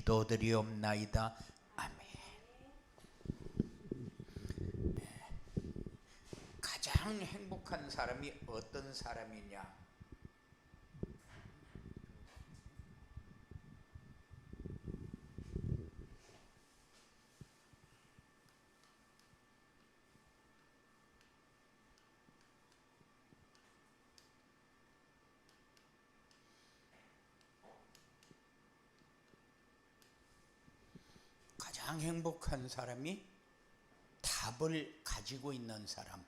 기도드리옵나이다. 아멘. 가장 행복한 사람이 어떤 사람이냐? 가장 행복한 사람이 답을 가지고 있는 사람.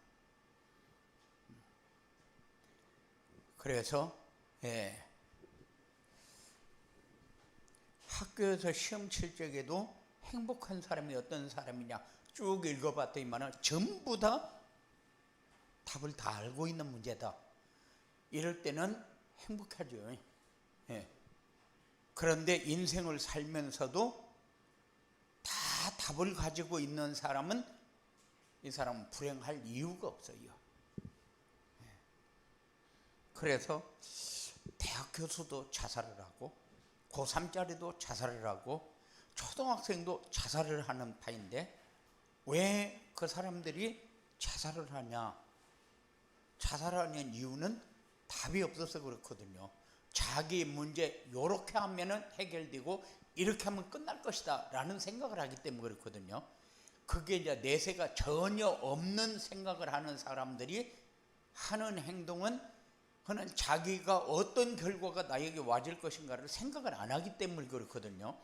그래서 학교에서 시험 칠 적에도 행복한 사람이 어떤 사람이냐 쭉 읽어봤더니만 전부 다 답을 다 알고 있는 문제다. 이럴 때는 행복하죠. 그런데 인생을 살면서도 다 답을 가지고 있는 사람은 이 사람은 불행할 이유가 없어요. 그래서 대학 교수도 자살을 하고 고3짜리도 자살을 하고 초등학생도 자살을 하는 파인데 왜 그 사람들이 자살을 하냐? 자살하는 이유는 답이 없어서 그렇거든요. 자기 문제 요렇게 하면은 해결되고 이렇게 하면 끝날 것이다 라는 생각을 하기 때문에 그렇거든요. 그게 이제 내세가 전혀 없는 생각을 하는 사람들이 하는 행동은 그는 자기가 어떤 결과가 나에게 와질 것인가를 생각을 안 하기 때문에 그렇거든요.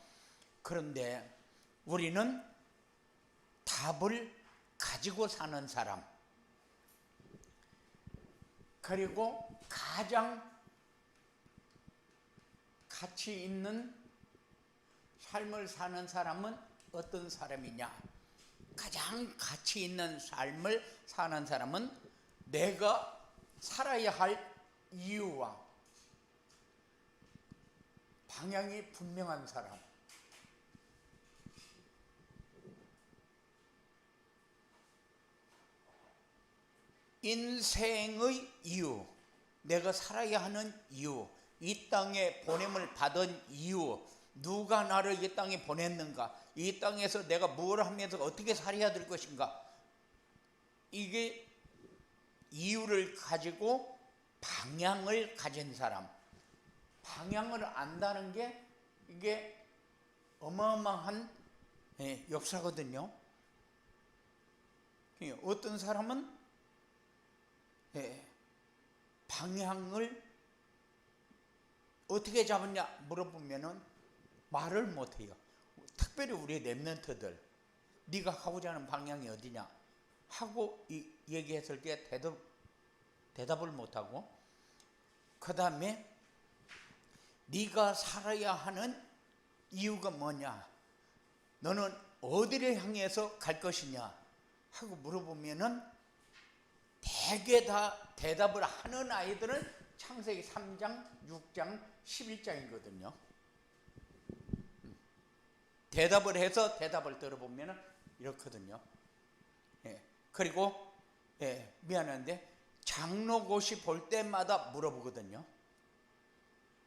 그런데 우리는 답을 가지고 사는 사람, 그리고 가장 가치 있는 삶을 사는 사람은 어떤 사람이냐? 가장 가치 있는 삶을 사는 사람은 내가 살아야 할 이유와 방향이 분명한 사람. 인생의 이유, 내가 살아야 하는 이유, 이 땅에 보냄을 받은 이유, 누가 나를 이 땅에 보냈는가, 이 땅에서 내가 뭘 하면서 어떻게 살아야 될 것인가, 이게 이유를 가지고 방향을 가진 사람. 방향을 안다는 게 이게 어마어마한 역사거든요. 어떤 사람은 방향을 어떻게 잡았냐 물어보면은 말을 못해요. 특별히 우리 랩런트들, 네가 가고자 하는 방향이 어디냐 하고 얘기했을 때 대답을 못하고, 그 다음에 네가 살아야 하는 이유가 뭐냐, 너는 어디를 향해서 갈 것이냐 하고 물어보면은 대개 다 대답을 하는 아이들은 창세기 3장, 6장, 11장이거든요. 대답을 해서 대답을 들어보면 이렇거든요. 그리고 미안한데 장로고시 볼 때마다 물어보거든요.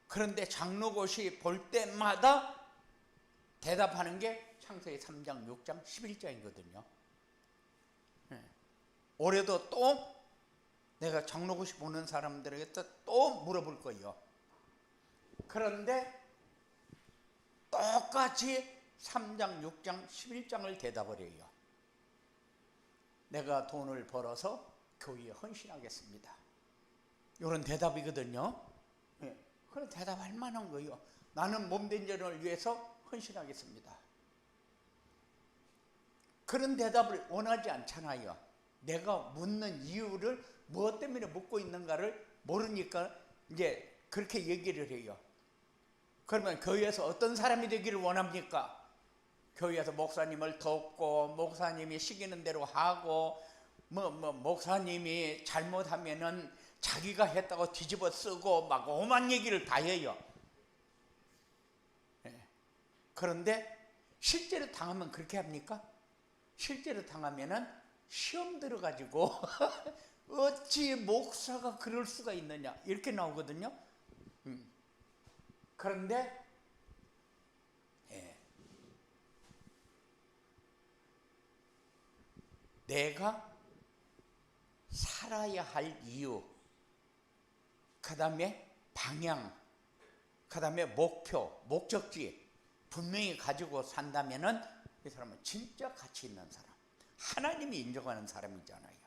그런데 장로고시 볼 때마다 대답하는 게 창세기 3장, 6장, 11장이거든요. 올해도 또 내가 장로고시 보는 사람들에게 또 물어볼 거예요. 그런데 똑같이 3장, 6장, 11장을 대답을 해요. 내가 돈을 벌어서 교회에 헌신하겠습니다. 이런 대답이거든요. 그런 대답할 만한 거예요. 나는 몸된 자를 위해서 헌신하겠습니다. 그런 대답을 원하지 않잖아요. 내가 묻는 이유를 무엇 때문에 묻고 있는가를 모르니까 이제 그렇게 얘기를 해요. 그러면 교회에서 어떤 사람이 되기를 원합니까? 교회에서 목사님을 돕고, 목사님이 시키는 대로 하고, 목사님이 잘못하면은 자기가 했다고 뒤집어 쓰고 막 오만 얘기를 다 해요. 그런데 실제로 당하면 그렇게 합니까? 실제로 당하면은 시험 들어가지고 어찌 목사가 그럴 수가 있느냐 이렇게 나오거든요. 그런데 내가 살아야 할 이유, 그 다음에 방향, 그 다음에 목표, 목적지 분명히 가지고 산다면은 이 사람은 진짜 가치 있는 사람, 하나님이 인정하는 사람이잖아요.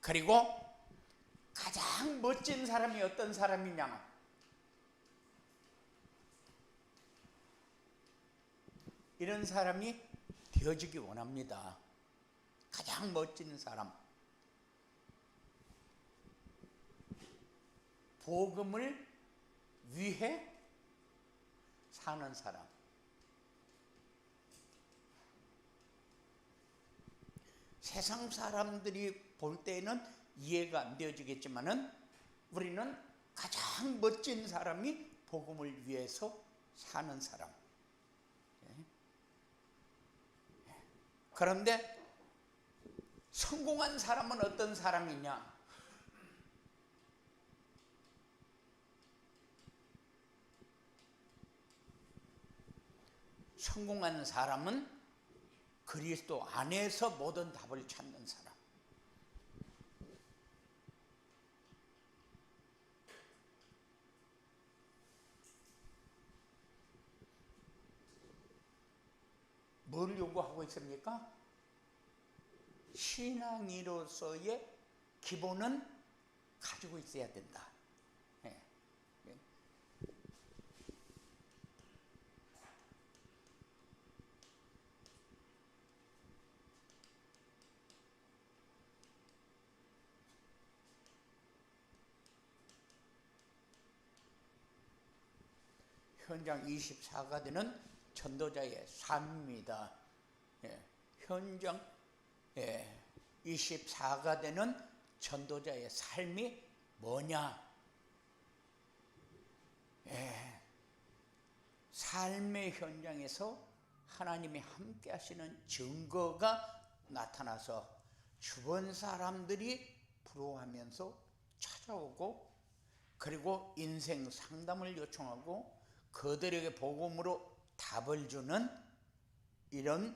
그리고 가장 멋진 사람이 어떤 사람이냐, 이런 사람이 되어지기 원합니다. 가장 멋진 사람, 복음을 위해 사는 사람. 세상 사람들이 볼 때는 이해가 안 되어지겠지만은 우리는 가장 멋진 사람이 복음을 위해서 사는 사람. 그런데 성공한 사람은 어떤 사람이냐? 성공한 사람은 그리스도 안에서 모든 답을 찾는 사람. 뭘 요구하고 있습니까? 신앙인으로서의 기본은 가지고 있어야 된다. 현장 24가 되는 전도자의 삶입니다. 현장 24가 되는 전도자의 삶이 뭐냐? 삶의 현장에서 하나님이 함께 하시는 증거가 나타나서 주변 사람들이 부러워하면서 찾아오고, 그리고 인생 상담을 요청하고 그들에게 복음으로 답을 주는 이런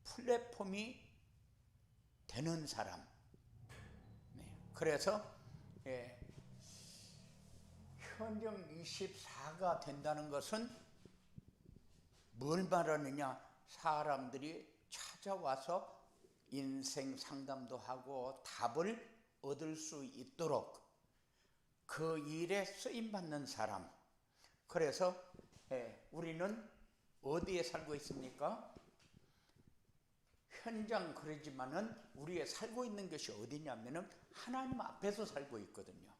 플랫폼이 되는 사람. 그래서 현장 24가 된다는 것은 뭘 말하느냐? 사람들이 찾아와서 인생 상담도 하고 답을 얻을 수 있도록 그 일에 쓰임받는 사람. 그래서 우리는 어디에 살고 있습니까? 현장. 그러지만은 우리가 살고 있는 것이 어디냐면은 하나님 앞에서 살고 있거든요.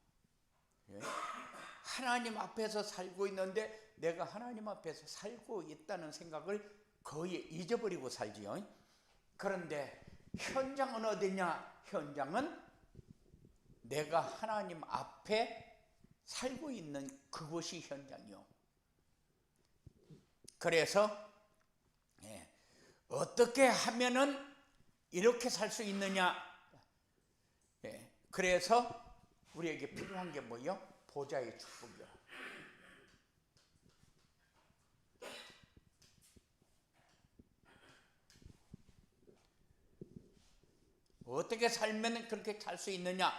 하나님 앞에서 살고 있는데 내가 하나님 앞에서 살고 있다는 생각을 거의 잊어버리고 살지요. 그런데 현장은 어디냐? 현장은 내가 하나님 앞에 살고 있는 그곳이 현장이요. 그래서 어떻게 하면은 이렇게 살 수 있느냐? 그래서 우리에게 필요한 게 뭐예요? 보좌의 축복이요. 어떻게 살면 그렇게 살 수 있느냐?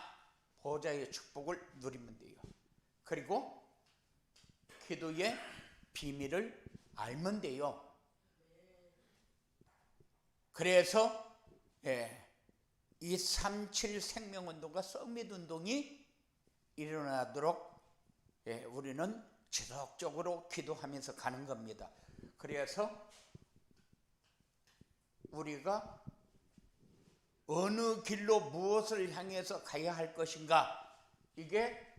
보좌의 축복을 누리면 돼요. 그리고 기도의 비밀을 알면 돼요. 그래서 237 생명운동과 서밋운동이 일어나도록 우리는 지속적으로 기도하면서 가는 겁니다. 그래서 우리가 어느 길로 무엇을 향해서 가야 할 것인가, 이게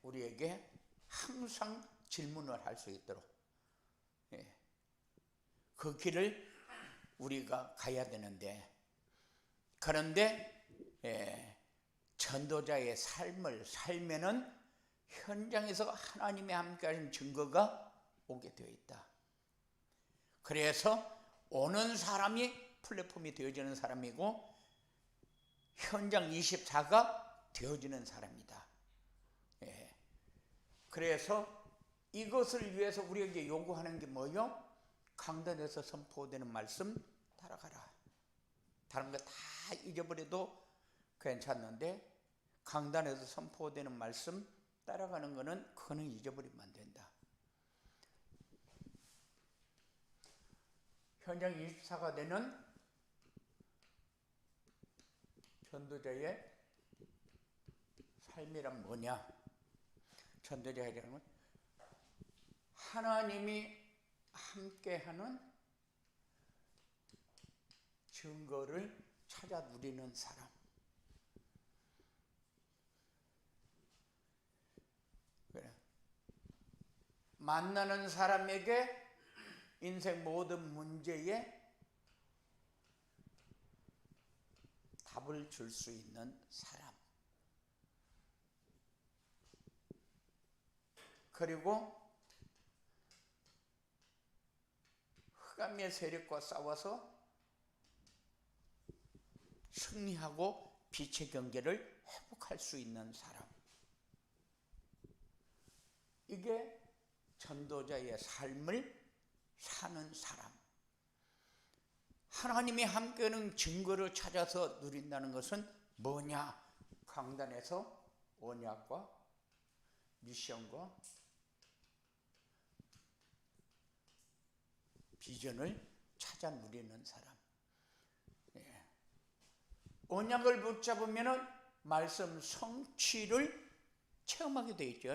우리에게 항상 질문을 할 수 있도록 그 길을 우리가 가야 되는데, 그런데 전도자의 삶을 살면은 현장에서 하나님이 함께하는 증거가 오게 되어 있다. 그래서 오는 사람이 플랫폼이 되어지는 사람이고 현장 24가 되어지는 사람이다. 그래서 이것을 위해서 우리에게 요구하는 게 뭐요? 강단에서 선포되는 말씀 따라가라. 다른 거 다 잊어버려도 괜찮는데 강단에서 선포되는 말씀 따라가는 거는 그거는 잊어버리면 안 된다. 현장 24가 되는 전도자의 삶이란 뭐냐? 전도자이라는 건 하나님이 함께하는 증거를 찾아 누리는 사람. 그래. 만나는 사람에게 인생 모든 문제에 답을 줄 수 있는 사람. 그리고 흑암의 세력과 싸워서 승리하고 빛의 경계를 회복할 수 있는 사람. 이게 전도자의 삶을 사는 사람. 하나님이 함께하는 증거를 찾아서 누린다는 것은 뭐냐? 강단에서 언약과 미션과 비전을 찾아 누리는 사람. 예. 언약을 붙잡으면 말씀 성취를 체험하게 되어 있죠.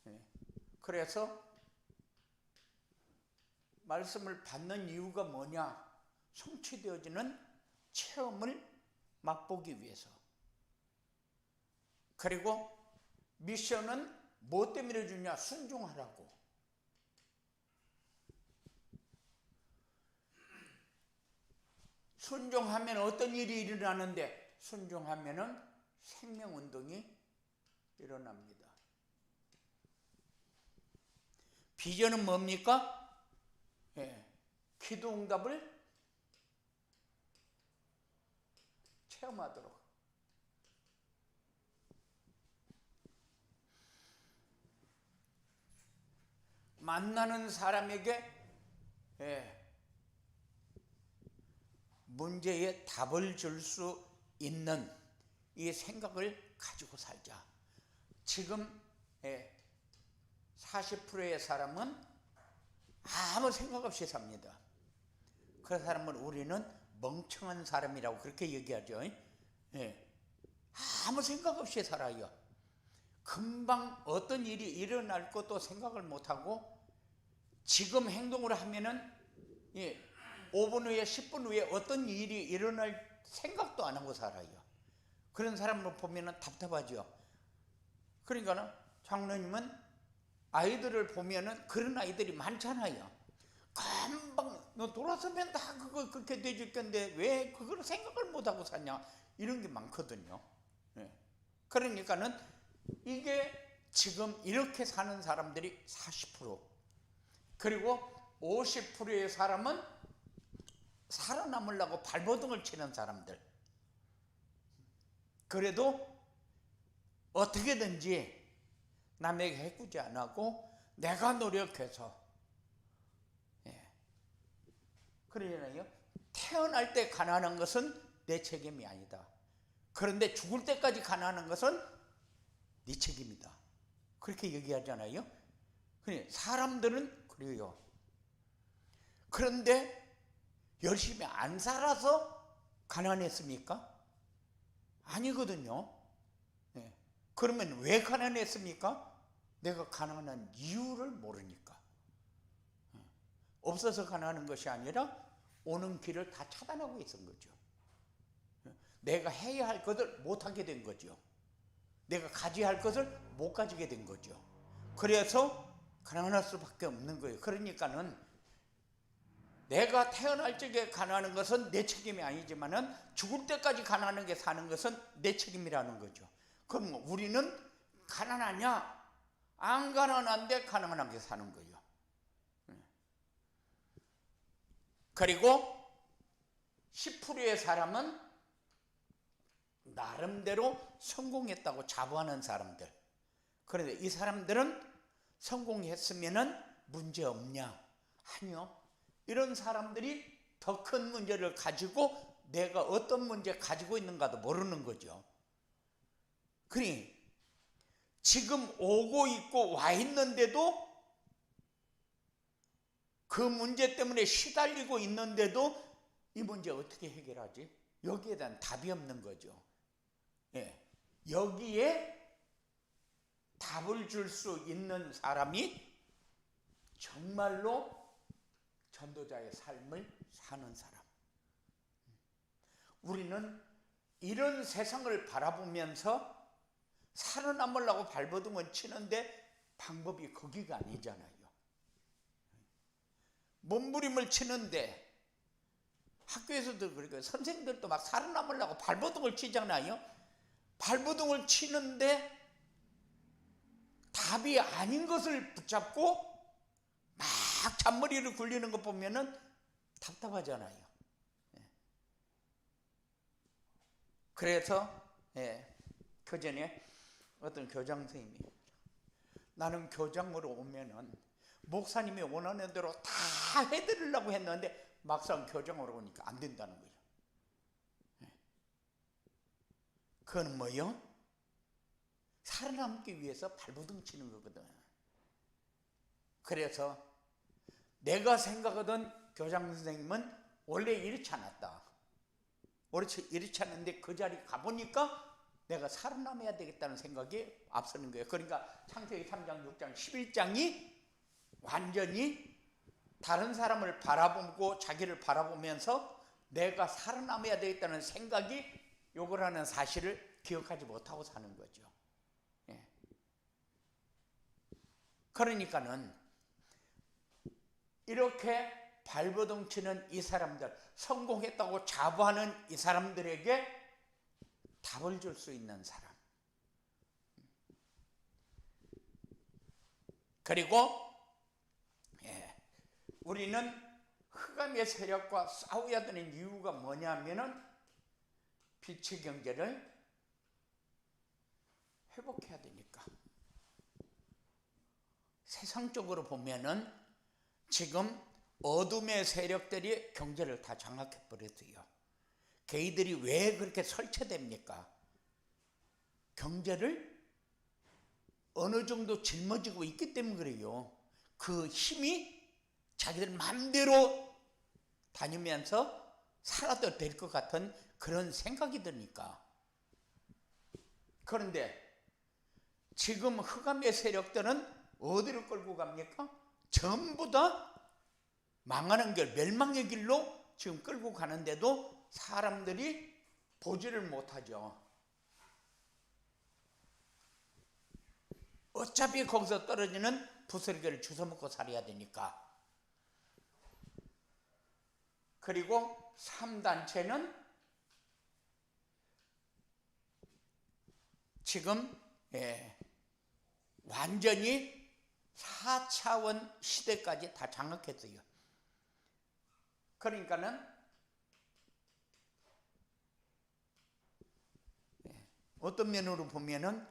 예. 그래서 말씀을 받는 이유가 뭐냐? 성취되어지는 체험을 맛보기 위해서. 그리고 미션은 뭐 때문에 주냐? 순종하라고. 순종하면 어떤 일이 일어나는데? 순종하면은 생명운동이 일어납니다. 비전은 뭡니까? 예, 기도응답을 체험하도록. 만나는 사람에게 문제에 답을 줄 수 있는 이 생각을 가지고 살자. 지금 40%의 사람은 아무 생각 없이 삽니다. 그 사람은 우리는 멍청한 사람이라고 그렇게 얘기하죠. 아무 생각 없이 살아요. 금방 어떤 일이 일어날 것도 생각을 못하고 지금 행동을 하면은 5분 후에 10분 후에 어떤 일이 일어날 생각도 안 하고 살아요. 그런 사람을 보면은 답답하죠. 그러니까는 장로님은 아이들을 보면은 그런 아이들이 많잖아요. 금방 너 돌아서면 다 그거 그렇게 되질 건데 왜 그걸 생각을 못하고 사냐, 이런 게 많거든요. 그러니까는 이게 지금 이렇게 사는 사람들이 40%, 그리고 50%의 사람은 살아남으려고 발버둥을 치는 사람들. 그래도 어떻게든지 남에게 해꾸지 안 하고 내가 노력해서. 그러잖아요. 태어날 때 가난한 것은 내 책임이 아니다. 그런데 죽을 때까지 가난한 것은 네 책임이다. 그렇게 얘기하잖아요. 사람들은 그래요. 그런데 열심히 안 살아서 가난했습니까? 아니거든요. 그러면 왜 가난했습니까? 내가 가난한 이유를 모르니까. 없어서 가난한 것이 아니라 오는 길을 다 차단하고 있은 거죠. 내가 해야 할 것을 못하게 된 거죠. 내가 가져야 할 것을 못 가지게 된 거죠. 그래서 가난할 수밖에 없는 거예요. 그러니까는 내가 태어날 적에 가난한 것은 내 책임이 아니지만은 죽을 때까지 가난하게 사는 것은 내 책임이라는 거죠. 그럼 우리는 가난하냐? 안 가난한데 가난하게 사는 거예요. 그리고 10%의 사람은 나름대로 성공했다고 자부하는 사람들. 그런데 이 사람들은 성공했으면은 문제 없냐? 아니요. 이런 사람들이 더 큰 문제를 가지고 내가 어떤 문제 가지고 있는가도 모르는 거죠. 그러니 지금 오고 있고 와 있는데도, 그 문제 때문에 시달리고 있는데도 이 문제 어떻게 해결하지? 여기에 대한 답이 없는 거죠. 예. 여기에 답을 줄 수 있는 사람이 정말로 전도자의 삶을 사는 사람. 우리는 이런 세상을 바라보면서 살아남으려고 발버둥을 치는데 방법이 거기가 아니잖아요. 몸부림을 치는데, 학교에서도 그러니까 선생님들도 막 살아남으려고 발버둥을 치잖아요. 발버둥을 치는데 답이 아닌 것을 붙잡고 막 잔머리를 굴리는 거 보면은 답답하잖아요. 그래서 그 전에 어떤 교장 선생님이, 나는 교장으로 오면은 목사님이 원하는 대로 다 해드리려고 했는데 막상 교장으로 오니까 안 된다는 거예요. 그건 뭐요? 살아남기 위해서 발버둥 치는 거거든. 그래서 내가 생각하던 교장 선생님은 원래 이렇지 않았다. 원래 이렇지 않은데 그 자리 가보니까 내가 살아남아야 되겠다는 생각이 앞서는 거예요. 그러니까 창세기 3장, 6장, 11장이 완전히 다른 사람을 바라보고 자기를 바라보면서 내가 살아남아야 되겠다는 생각이 요거라는 사실을 기억하지 못하고 사는 거죠. 그러니까는 이렇게 발버둥 치는 이 사람들, 성공했다고 자부하는 이 사람들에게 답을 줄 수 있는 사람. 그리고 우리는 흑암의 세력과 싸워야 되는 이유가 뭐냐면은 빛의 경제를 회복해야 되니까. 세상적으로 보면은 지금 어둠의 세력들이 경제를 다 장악해 버렸어요. 걔들이 왜 그렇게 설치됩니까? 경제를 어느 정도 짊어지고 있기 때문에 그래요. 그 힘이 자기들 마음대로 다니면서 살아도 될 것 같은 그런 생각이 드니까. 그런데 지금 흑암의 세력들은 어디로 끌고 갑니까? 전부 다 망하는 길, 멸망의 길로 지금 끌고 가는데도 사람들이 보지를 못하죠. 어차피 거기서 떨어지는 부스러기를 주워먹고 살아야 되니까. 그리고 3단체는 지금 완전히 4차원 시대까지 다 장악했어요. 그러니까는 어떤 면으로 보면은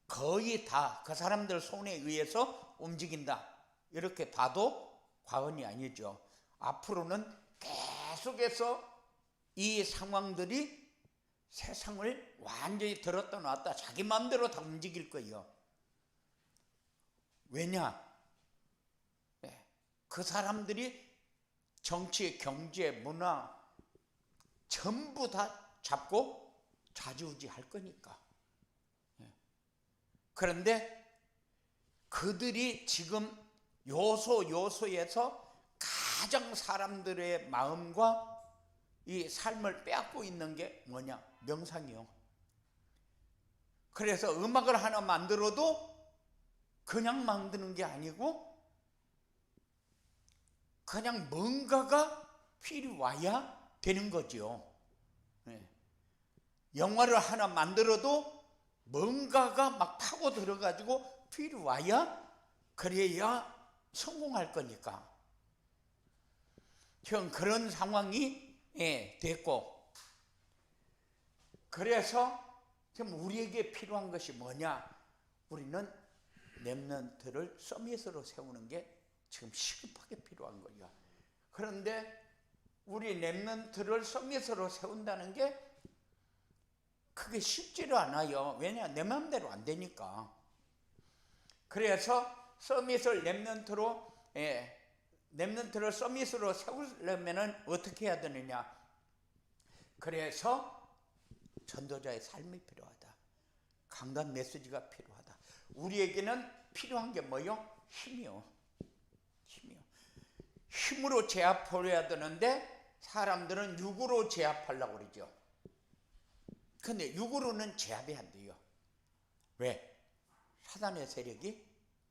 거의 다 그 사람들 손에 의해서 움직인다, 이렇게 봐도 과언이 아니죠. 앞으로는 계속해서 이 상황들이 세상을 완전히 들었다 놨다 자기 마음대로 다 움직일 거예요. 왜냐? 그 사람들이 정치, 경제, 문화 전부 다 잡고 좌지우지 할 거니까. 그런데 그들이 지금 요소에서 가장 사람들의 마음과 이 삶을 빼앗고 있는 게 뭐냐? 명상이요. 그래서 음악을 하나 만들어도 그냥 만드는 게 아니고 그냥 뭔가가 필요해야 되는 거죠. 영화를 하나 만들어도 뭔가가 막 파고 들어가지고 필요해야, 그래야 성공할 거니까. 형 그런 상황이 됐고, 그래서 지금 우리에게 필요한 것이 뭐냐? 우리는 렘넌트를 서밋으로 세우는 게 지금 시급하게 필요한 거예요. 그런데 우리 렘넌트를 서밋으로 세운다는 게 그게 쉽지를 않아요. 왜냐? 내 마음대로 안 되니까. 그래서 서밋을 렘넌트를 서밋으로 세우려면 어떻게 해야 되느냐? 그래서 전도자의 삶이 필요하다. 강단 메시지가 필요하다. 우리에게는 필요한 게 뭐요? 힘이요. 힘으로 제압해야 되는데 사람들은 육으로 제압하려고 그러죠. 근데 육으로는 제압이 안 돼요. 왜? 사단의 세력이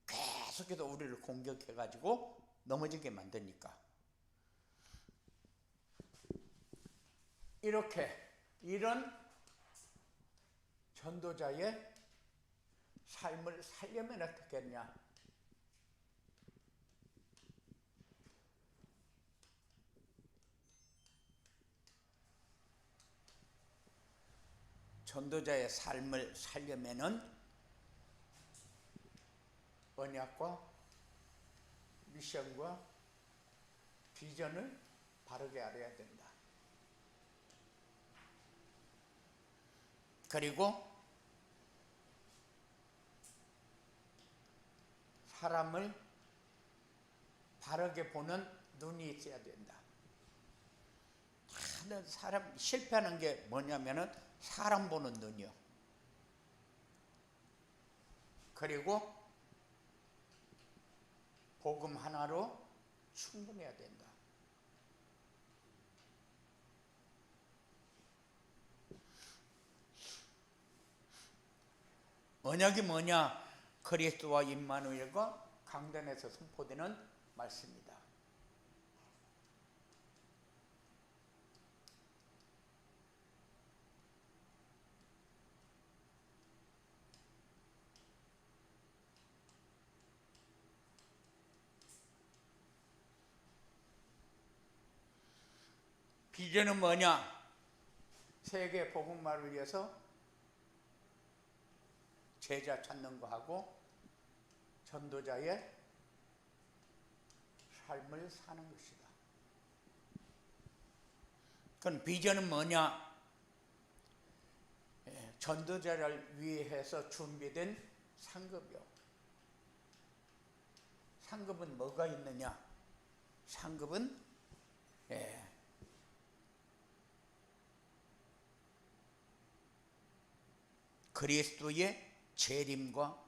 계속해서 우리를 공격해가지고 넘어지게 만드니까. 이런 전도자의 삶을 살려면 어떻게 했냐? 전도자의 삶을 살려면은 언약과 미션과 비전을 바르게 알아야 된다. 그리고 사람을 바르게 보는 눈이 있어야 된다. 사람 실패하는 게 뭐냐면은 사람 보는 눈이요. 그리고 복음 하나로 충분해야 된다. 언약이 뭐냐? 그리스도와 임마누엘과 강단에서 선포되는 말씀이다. 비전은 뭐냐? 세계 복음화를 위해서 제자 찾는 거하고 전도자의 삶을 사는 것이다. 그럼 비전은 뭐냐? 전도자를 위해서 준비된 상급이요. 상급은 뭐가 있느냐? 상급은 그리스도의 재림과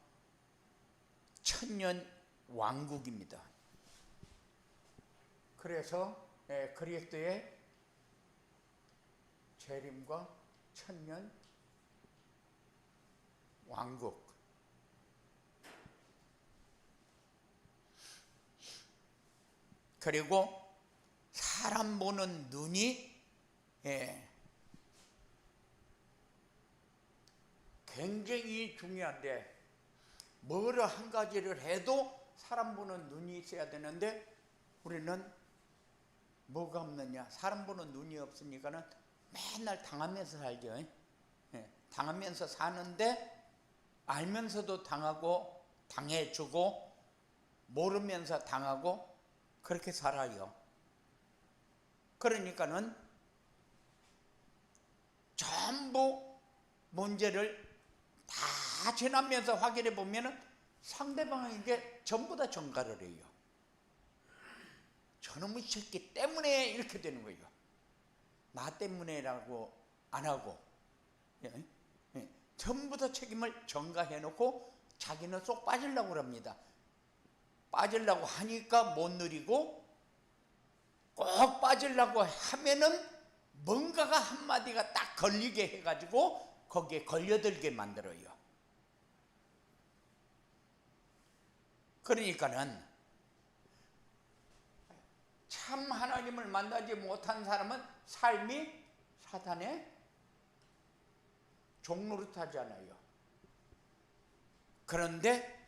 천년 왕국입니다. 그래서 그리스도의 재림과 천년 왕국, 그리고 사람 보는 눈이 굉장히 중요한데, 뭐를 한 가지를 해도 사람 보는 눈이 있어야 되는데 우리는 뭐가 없느냐? 사람 보는 눈이 없으니까는 맨날 당하면서 살죠. 당하면서 사는데 알면서도 당하고 당해주고 모르면서 당하고 그렇게 살아요. 그러니까는 전부 문제를 다 지나면서 확인해 보면은 상대방에게 전부 다 전가를 해요. 저놈의 새끼 때문에 이렇게 되는 거예요. 나 때문에라고 안 하고 전부 다 책임을 전가해 놓고 자기는 쏙 빠지려고 합니다. 빠지려고 하니까 못 누리고, 꼭 빠지려고 하면은 뭔가가 한마디가 딱 걸리게 해가지고 거기에 걸려들게 만들어요. 그러니까는 참 하나님을 만나지 못한 사람은 삶이 사단의 종노릇하잖아요. 그런데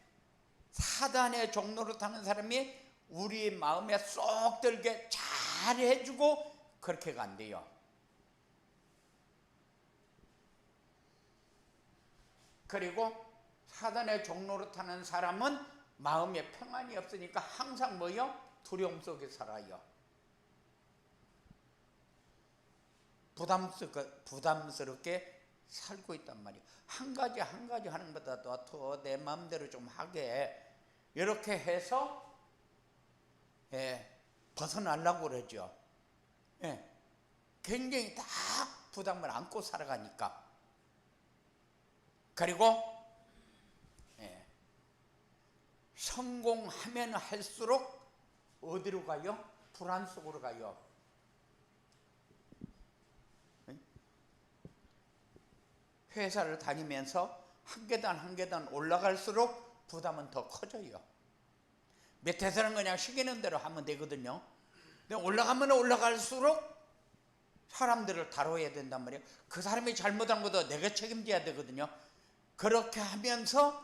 사단의 종노릇하는 사람이 우리 마음에 쏙 들게 잘 해주고 그렇게가 안 돼요. 그리고 사단의 종노릇하는 사람은 마음에 평안이 없으니까 항상 뭐요? 두려움 속에 살아요. 부담스럽게 살고 있단 말이에요. 한 가지 하는 것보다 더 내 마음대로 좀 하게 이렇게 해서 벗어나려고 그러죠. 굉장히 다 부담을 안고 살아가니까. 그리고 성공하면 할수록 어디로 가요? 불안 속으로 가요. 회사를 다니면서 한 계단 한 계단 올라갈수록 부담은 더 커져요. 밑에서는 그냥 시키는 대로 하면 되거든요. 근데 올라가면 올라갈수록 사람들을 다뤄야 된단 말이에요. 그 사람이 잘못한 것도 내가 책임져야 되거든요. 그렇게 하면서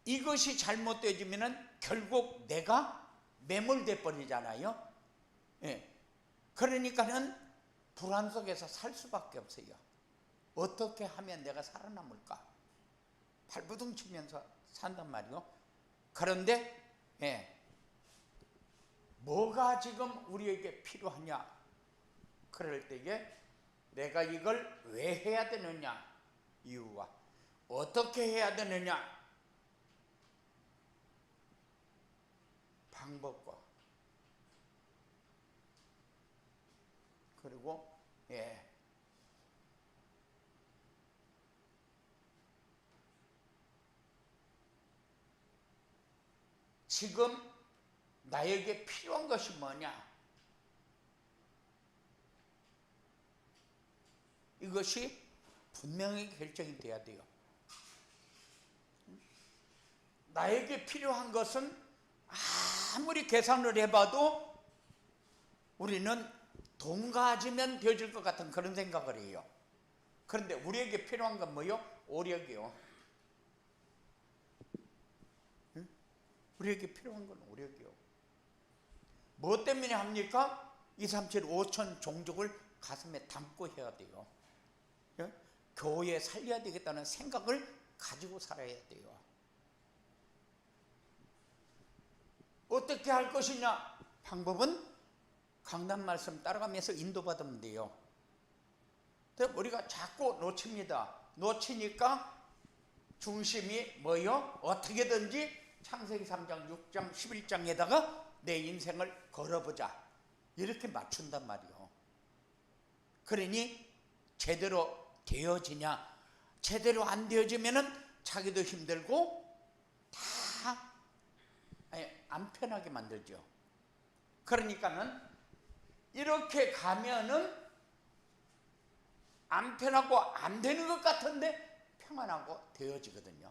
이것이 잘못되어지면 결국 내가 매몰돼 버리잖아요. 그러니까는 불안 속에서 살 수밖에 없어요. 어떻게 하면 내가 살아남을까? 발버둥 치면서 산단 말이요. 그런데 뭐가 지금 우리에게 필요하냐? 그럴 때에 내가 이걸 왜 해야 되느냐? 이유와 어떻게 해야 되느냐? 방법과 그리고 지금 나에게 필요한 것이 뭐냐? 이것이 분명히 결정이 돼야 돼요. 나에게 필요한 것은 아무리 계산을 해봐도 우리는 돈 가지면 되어질 것 같은 그런 생각을 해요. 그런데 우리에게 필요한 건 뭐요? 오력이요. 우리에게 필요한 건 오력이요. 뭐 때문에 합니까? 2, 3, 7, 5천 종족을 가슴에 담고 해야 돼요. 교회에 살려야 되겠다는 생각을 가지고 살아야 돼요. 어떻게 할 것이냐? 방법은 강단 말씀 따라가면서 인도받으면 돼요. 우리가 자꾸 놓칩니다. 놓치니까 중심이 뭐요? 어떻게든지 창세기 3장, 6장, 11장에다가 내 인생을 걸어보자. 이렇게 맞춘단 말이요. 그러니 제대로 되어지냐? 제대로 안 되어지면은 자기도 힘들고 다 안 편하게 만들죠. 그러니까는 이렇게 가면은 안 편하고 안 되는 것 같은데 평안하고 되어지거든요.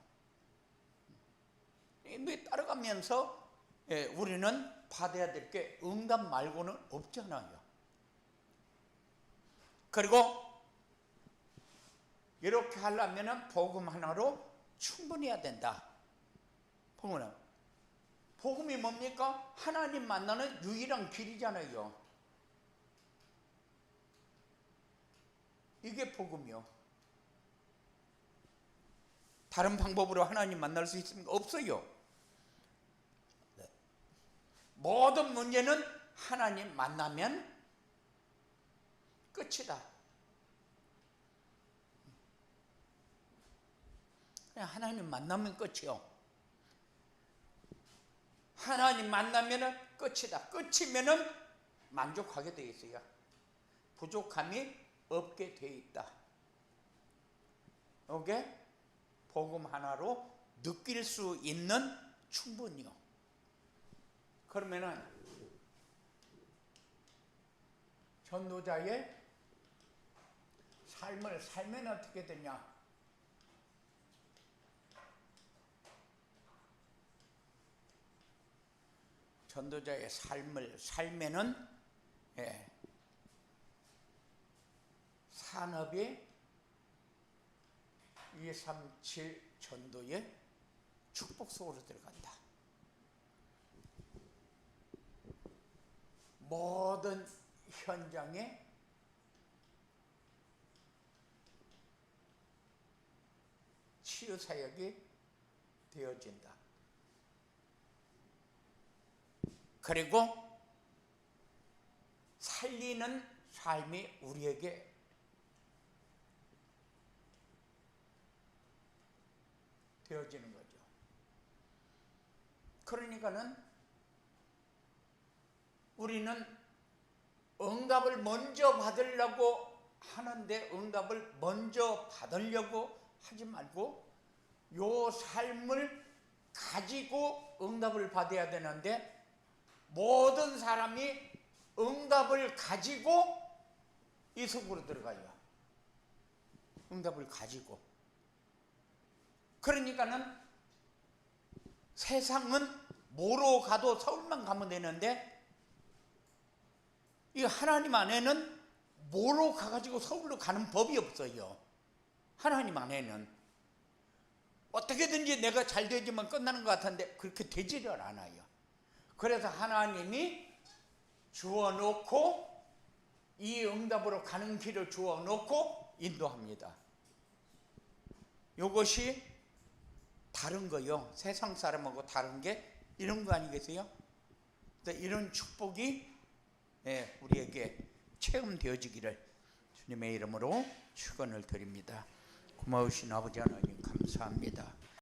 이 따라가면서 우리는 받아야 될 게 응답 말고는 없잖아요. 그리고 이렇게 하려면 복음 하나로 충분해야 된다. 복음이 뭡니까? 하나님 만나는 유일한 길이잖아요. 이게 복음이요. 다른 방법으로 하나님 만날 수 있습니까? 없어요. 모든 문제는 하나님 만나면 끝이다. 그냥 하나님 만나면 끝이요. 하나님 만나면 끝이다. 끝이면은 만족하게 되어 있어요. 부족함이 없게 되어 있다. 이게 복음 하나로 느낄 수 있는 충분이요. 그러면은 전도자의 삶을 살면 어떻게 되냐? 전도자의 삶을 살면은 산업이 2, 3, 7 전도의 축복 속으로 들어간다. 모든 현장에 치유 사역이 되어진다. 그리고 살리는 삶이 우리에게 되어지는 거죠. 그러니까는 우리는 응답을 먼저 받으려고 하는데 응답을 먼저 받으려고 하지 말고 요 삶을 가지고 응답을 받아야 되는데 모든 사람이 응답을 가지고 이 속으로 들어가요. 응답을 가지고. 그러니까는 세상은 뭐로 가도 서울만 가면 되는데 이 하나님 안에는 뭐로 가가지고 서울로 가는 법이 없어요. 하나님 안에는 어떻게든지 내가 잘 되지만 끝나는 것 같은데 그렇게 되지를 않아요. 그래서 하나님이 주어놓고 이 응답으로 가는 길을 주어놓고 인도합니다. 이것이 다른 거요. 세상 사람하고 다른 게 이런 거 아니겠어요? 이런 축복이 우리에게 체험되어지기를 주님의 이름으로 축원을 드립니다. 고마우신 아버지 하나님 감사합니다.